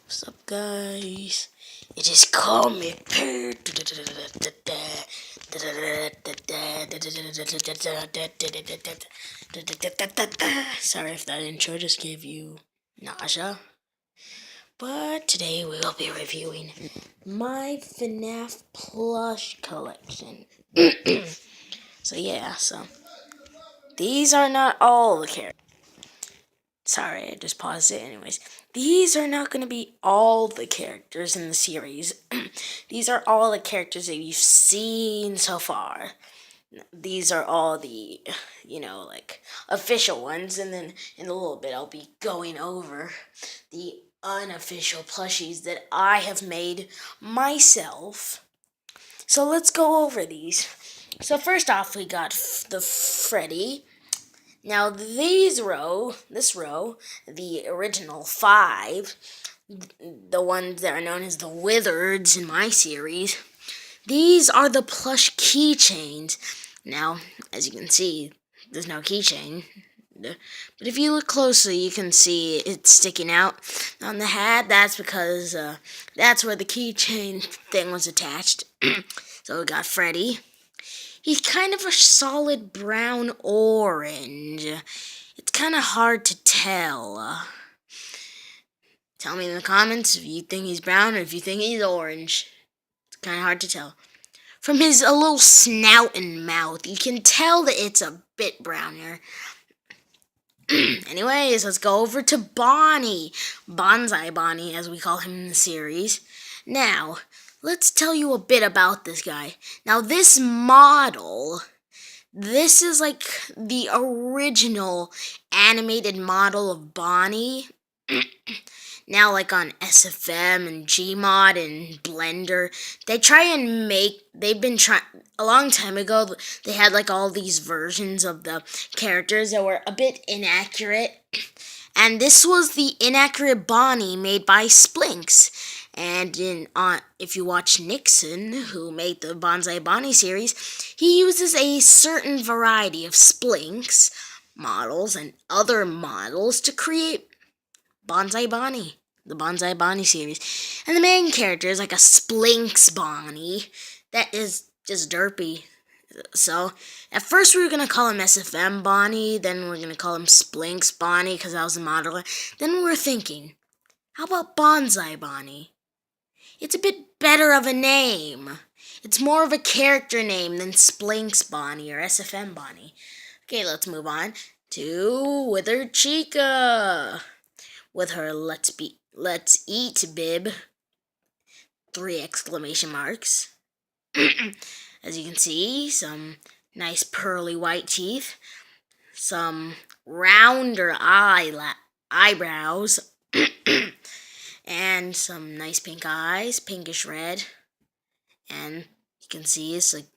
What's up, guys? It is Comic. Sorry if that intro just gave you nausea. But today we will be reviewing my FNaF Plush collection. So these are not all the characters. Sorry, I just paused it anyways. These are not going to be all the characters in the series. These are all the characters that you've seen so far. These are all the, official ones. And then in a little bit, I'll be going over the unofficial plushies that I have made myself. So let's go over these. So first off, we got the Freddy. Now this row, the original 5, the ones that are known as the Wizards in my series, these are the plush keychains. Now, as you can see, there's no keychain. But if you look closely, you can see it's sticking out on the hat. That's because that's where the keychain thing was attached. So we got Freddy. He's kind of a solid brown orange. It's kind of hard to tell. Tell me in the comments if you think he's brown or if you think he's orange. It's kind of hard to tell. From his a little snout and mouth, you can tell that it's a bit browner. Anyways, let's go over to Bonnie. Bonsai Bonnie, as we call him in the series. Now, let's tell you a bit about this guy. Now, this model, this is like the original animated model of Bonnie. Now, like on SFM and Gmod and Blender, they've been trying, a long time ago, they had like all these versions of the characters that were a bit inaccurate. And this was the inaccurate Bonnie made by Splinks. And if you watch Nixon, who made the Bonsai Bonnie series, he uses a certain variety of Splinks models and other models to create Bonsai Bonnie, the Bonsai Bonnie series. And the main character is like a Splinks Bonnie that is just derpy. So, at first we were going to call him SFM Bonnie, then we are going to call him Splinks Bonnie because that was the modeler. Then we were thinking, how about Bonsai Bonnie? It's a bit better of a name. It's more of a character name than Splinks Bonnie or SFM Bonnie. Okay, let's move on to Withered Chica. With her let's eat bib. 3 exclamation marks. As you can see, some nice pearly white teeth, some rounder eyebrows, and some nice pink eyes, pinkish red. And you can see it's like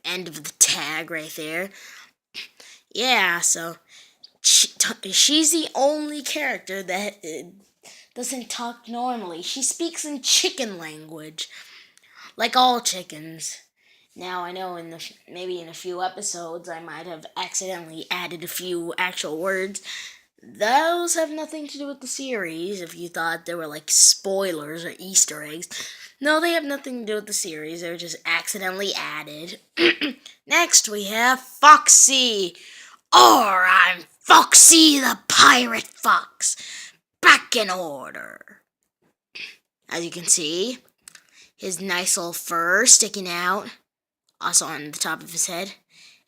end of the tag right there. Yeah, so she's the only character that doesn't talk normally. She speaks in chicken language, like all chickens. Now, I know maybe in a few episodes I might have accidentally added a few actual words. Those have nothing to do with the series, if you thought they were like spoilers or Easter eggs. No, they have nothing to do with the series. They were just accidentally added. Next, we have Foxy. Or I'm Foxy the Pirate Fox. Back in order. As you can see, his nice little fur sticking out. Also on the top of his head.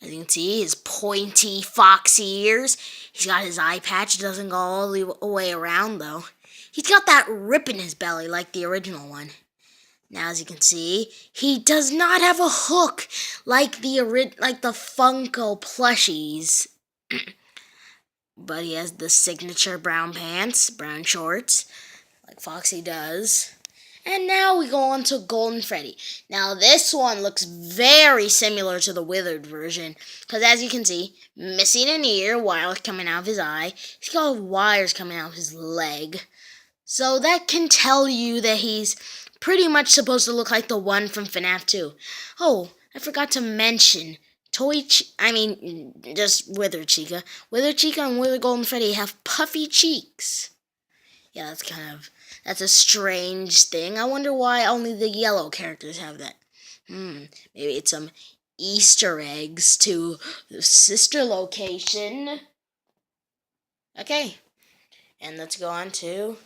As you can see, his pointy foxy ears. He's got his eye patch. It doesn't go all the way around, though. He's got that rip in his belly like the original one. Now, as you can see, he does not have a hook like the Funko plushies. But he has the signature brown pants, brown shorts, like Foxy does. And now we go on to Golden Freddy. Now this one looks very similar to the Withered version. Because as you can see, missing an ear, wire coming out of his eye. He's got wires coming out of his leg. So that can tell you that he's pretty much supposed to look like the one from FNaF 2. Oh, I forgot to mention, just Withered Chica. Withered Chica and Withered Golden Freddy have puffy cheeks. Yeah, that's a strange thing. I wonder why only the yellow characters have that. Maybe it's some Easter eggs to the sister location. Okay, and let's go on to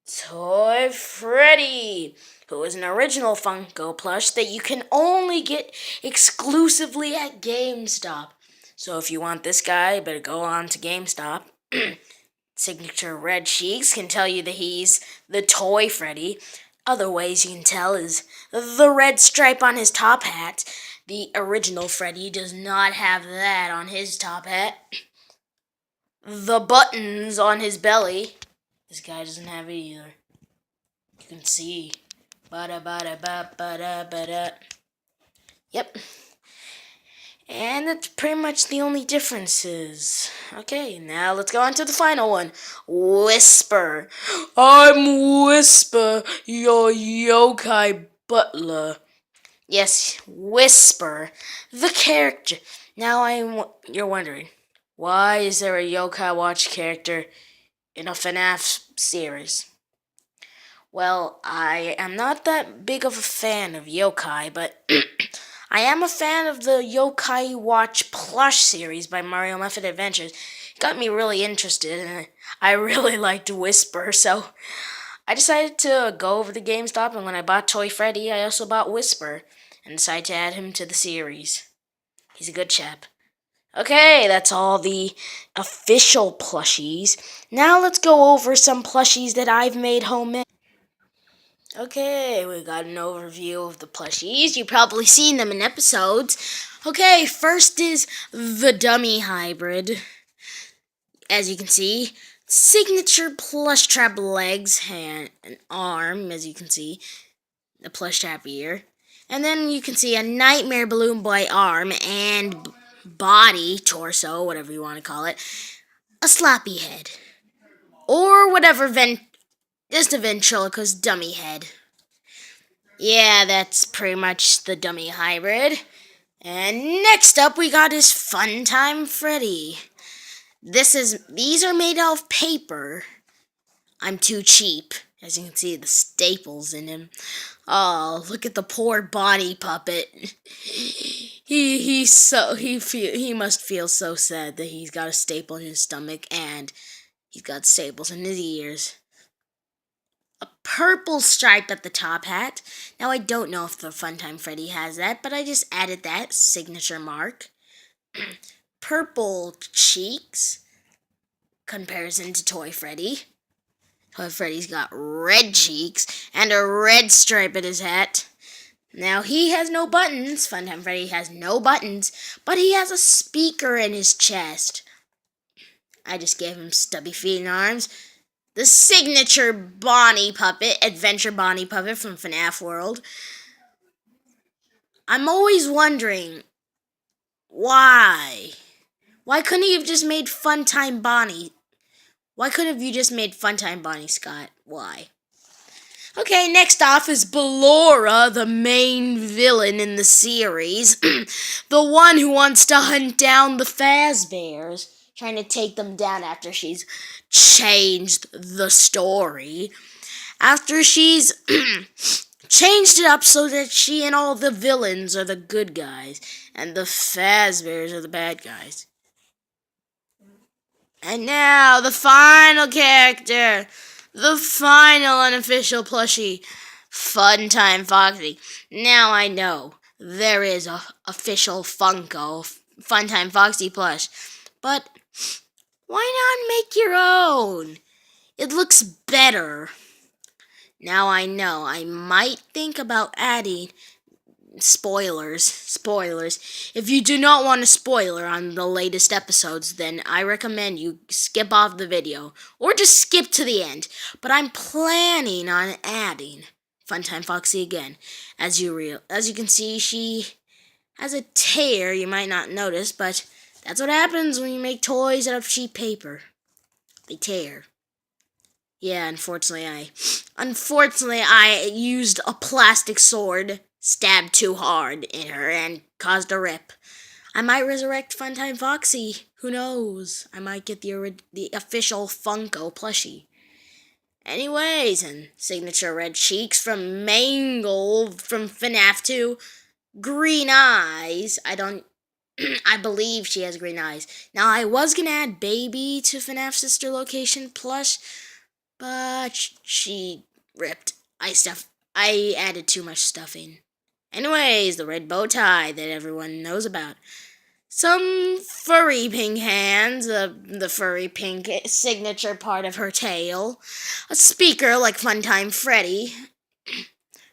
Toy Freddy, who is an original Funko plush that you can only get exclusively at GameStop. So if you want this guy, you better go on to GameStop. Signature red cheeks can tell you that he's the Toy Freddy. Other ways you can tell is the red stripe on his top hat. The original Freddy does not have that on his top hat. The buttons on his belly. This guy doesn't have it either. You can see. Ba-da-ba-da-ba-ba-da-ba-da. Yep. And that's pretty much the only differences. Okay, now let's go on to the final one. Whisper. I'm Whisper, your yokai butler. Yes, Whisper, the character. Now you're wondering, why is there a Yokai Watch character in a FNaF series? Well, I am not that big of a fan of yokai, but I am a fan of the Yokai Watch Plush series by Mario Muffet Adventures. It got me really interested, and I really liked Whisper, so I decided to go over to GameStop, and when I bought Toy Freddy, I also bought Whisper, and decided to add him to the series. He's a good chap. Okay, that's all the official plushies. Now let's go over some plushies that I've made homemade. Okay, we got an overview of the plushies. You've probably seen them in episodes. Okay, first is the dummy hybrid. As you can see, signature plush trap legs, hand, and arm, as you can see, the plush trap ear. And then you can see a nightmare balloon boy arm and body, torso, whatever you want to call it, a sloppy head. Or whatever, just a ventriloquist dummy head. Yeah, that's pretty much the dummy hybrid. And next up, we got his Funtime Freddy. These are made out of paper. I'm too cheap. As you can see, the staples in him. Oh, look at the poor body puppet. He must feel so sad that he's got a staple in his stomach and he's got staples in his ears. A purple stripe at the top hat. Now I don't know if the Funtime Freddy has that, but I just added that signature mark. Purple cheeks. Comparison to Toy Freddy. Toy Freddy's got red cheeks and a red stripe at his hat. Now he has no buttons. Funtime Freddy has no buttons, but he has a speaker in his chest. I just gave him stubby feet and arms. The signature Bonnie puppet, Adventure Bonnie puppet from FNaF World. I'm always wondering, why? Why couldn't he have just made Funtime Bonnie? Why couldn't you just made Funtime Bonnie, Scott? Why? Okay, next off is Ballora, the main villain in the series. The one who wants to hunt down the Fazbears, trying to take them down after she's changed the story. After she's changed it up so that she and all the villains are the good guys, and the Fazbears are the bad guys. And now, the final character, the final unofficial plushie, Funtime Foxy. Now I know there is a official Funko Funtime Foxy plush, but why not make your own? It looks better. Now I know I might think about adding spoilers. If you do not want a spoiler on the latest episodes, then I recommend you skip off the video or just skip to the end. But I'm planning on adding Funtime Foxy again. As you can see, she has a tear. You might not notice, but that's what happens when you make toys out of cheap paper. They tear. Yeah, unfortunately I used a plastic sword, stabbed too hard in her, and caused a rip. I might resurrect Funtime Foxy. Who knows? I might get the official Funko plushie. Anyways, and signature red cheeks from Mangle from FNaF 2. Green eyes. I believe she has green eyes. Now, I was gonna add Baby to FNaF Sister Location Plush, but she ripped. I added too much stuffing. Anyways, the red bow tie that everyone knows about. Some furry pink hands, the furry pink signature part of her tail. A speaker like Funtime Freddy,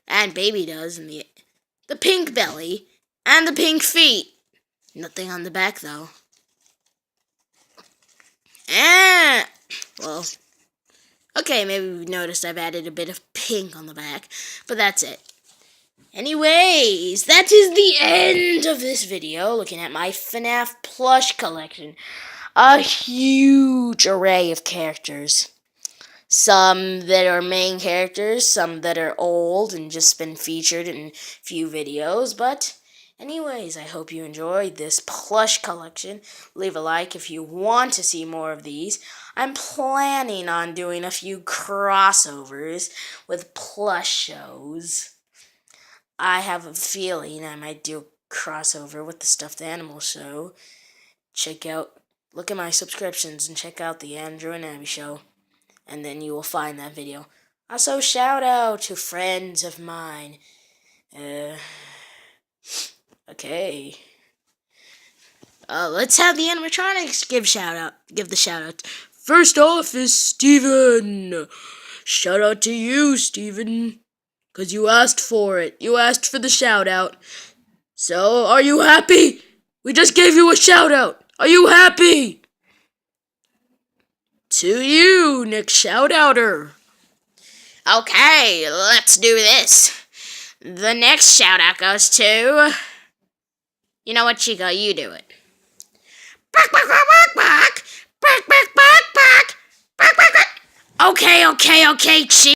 and Baby does, and the pink belly, and the pink feet. Nothing on the back, though. And, well, okay, maybe you've noticed I've added a bit of pink on the back, but that's it. Anyways, that is the end of this video, looking at my FNaF plush collection. A huge array of characters. Some that are main characters, some that are old and just been featured in a few videos, but anyways, I hope you enjoyed this plush collection. Leave a like if you want to see more of these. I'm planning on doing a few crossovers with plush shows. I have a feeling I might do a crossover with the Stuffed Animal show. Look at my subscriptions and check out the Andrew and Abby show. And then you will find that video. Also, shout out to friends of mine. Okay. Let's have the animatronics give the shout out. First off is Steven. Shout out to you, Steven. 'Cause you asked for it. You asked for the shout out. So, are you happy? We just gave you a shout out. Are you happy? To you, Nick Shout-Outer. Okay, let's do this. The next shout-out goes to... You know what, Chico? You do it. Okay, Chico.